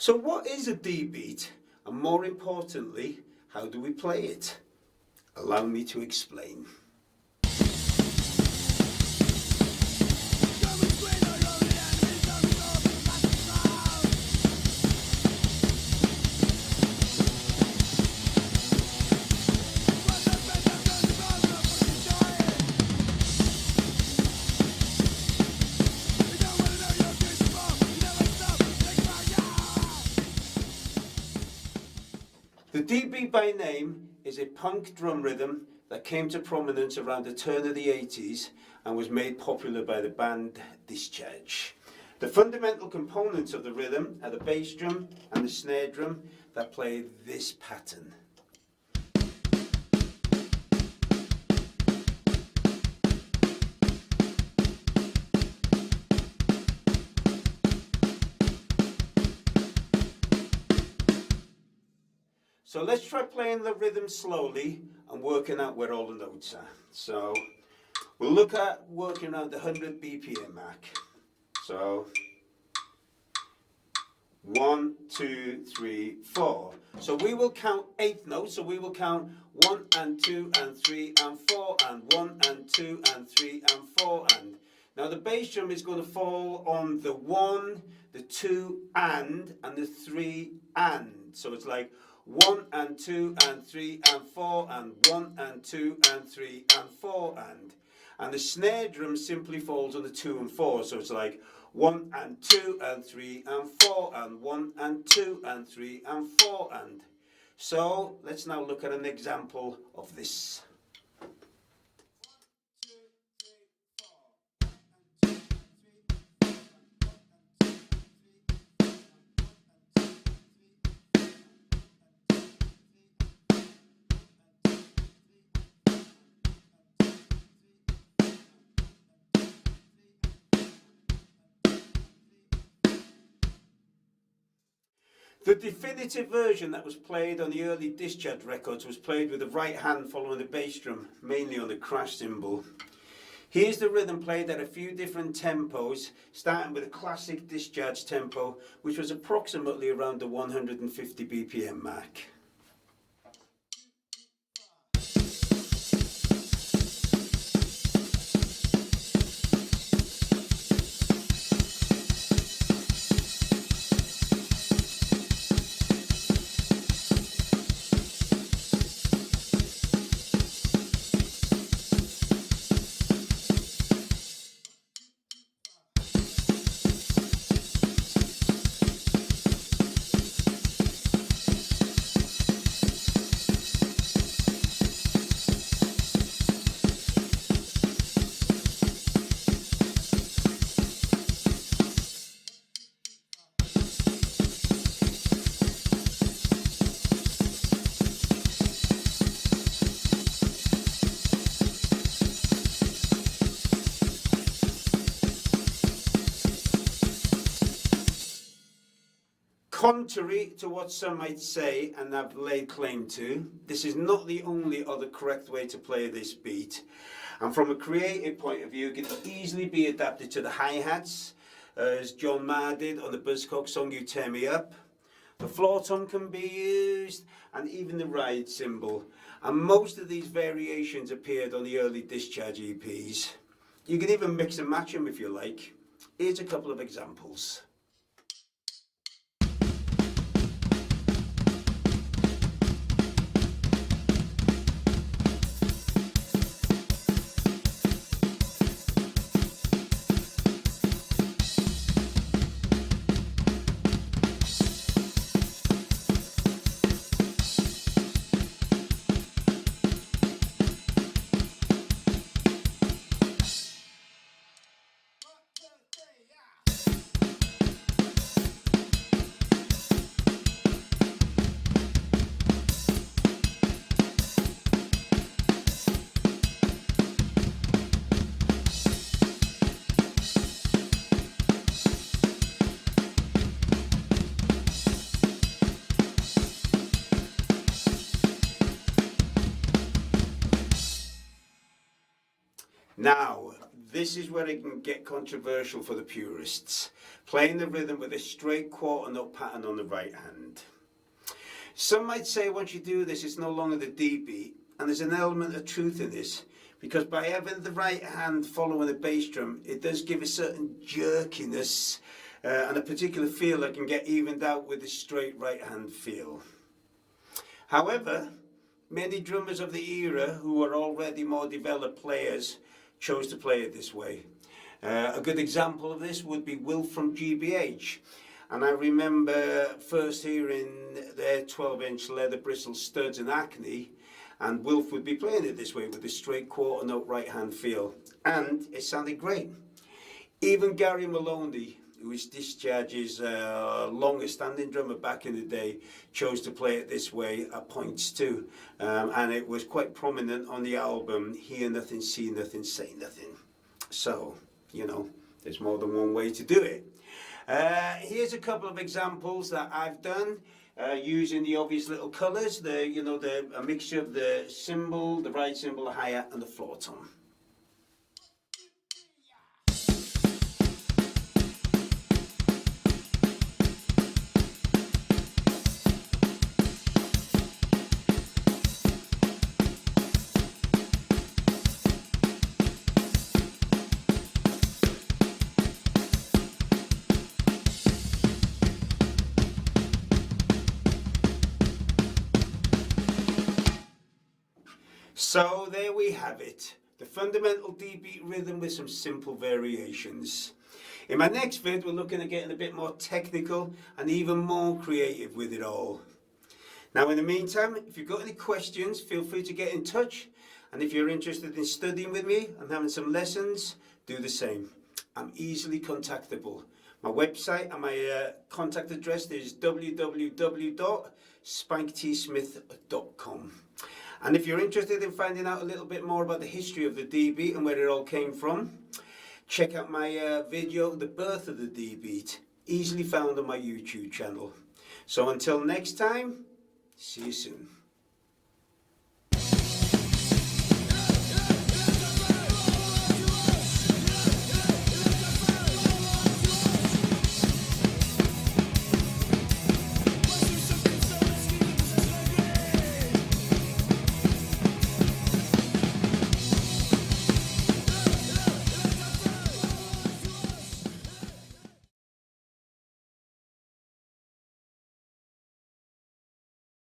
So what is a D beat, and more importantly, how do we play it? Allow me to explain. The D beat by name is a punk drum rhythm that came to prominence around the turn of the 80s and was made popular by the band Discharge. The fundamental components of the rhythm are the bass drum and the snare drum that play this pattern. So let's try playing the rhythm slowly and working out where all the notes are. So we'll look at working around the 100 BPM mark. So 1, 2, 3, 4. So we will count 8 notes. So we will count 1 and 2 and 3 and 4 and 1 and 2 and 3 and 4 and. Now the bass drum is going to fall on the 1, the 2 and the 3 and. So it's like 1 and 2 and 3 and 4 and 1 and 2 and 3 and 4 and. And the snare drum simply falls on the 2 and 4. So it's like 1 and 2 and 3 and 4 and 1 and 2 and 3 and 4 and. So let's now look at an example of this. The definitive version that was played on the early Discharge records was played with the right hand following the bass drum, mainly on the crash cymbal. Here's the rhythm played at a few different tempos, starting with a classic Discharge tempo, which was approximately around the 150 BPM mark. Contrary to what some might say and have laid claim to, this is not the only or the correct way to play this beat. And from a creative point of view, it can easily be adapted to the hi-hats, as John Marr did on the Buzzcocks song You Tear Me Up. The floor tom can be used, and even the ride cymbal. And most of these variations appeared on the early Discharge EPs. You can even mix and match them if you like. Here's a couple of examples. Now, this is where it can get controversial for the purists. Playing the rhythm with a straight quarter note pattern on the right hand. Some might say once you do this, it's no longer the D beat, and there's an element of truth in this, because by having the right hand following the bass drum, it does give a certain jerkiness and a particular feel that can get evened out with the straight right hand feel. However, many drummers of the era who were already more developed players chose to play it this way. A good example of this would be Wilf from GBH. And I remember first hearing their 12-inch leather bristle studs in Acne, and Wilf would be playing it this way with a straight quarter note right hand feel. And it sounded great. Even Gary Maloney, who is Discharge's longest standing drummer back in the day, chose to play it this way at points too. And it was quite prominent on the album Hear Nothing, See Nothing, Say Nothing. So, you know, there's more than one way to do it. Here's a couple of examples that I've done using the obvious little colours, a mixture of the cymbal, the ride cymbal, the hi-hat and the floor tom. So there we have it, the fundamental D beat rhythm with some simple variations. In my next vid we're looking at getting a bit more technical and even more creative with it all. Now in the meantime, if you've got any questions, feel free to get in touch, and if you're interested in studying with me and having some lessons, do the same. I'm easily contactable. My website and my contact address is www.spiketsmith.com. And if you're interested in finding out a little bit more about the history of the D beat and where it all came from, check out my video, The Birth of the D beat, easily found on my YouTube channel. So until next time, see you soon.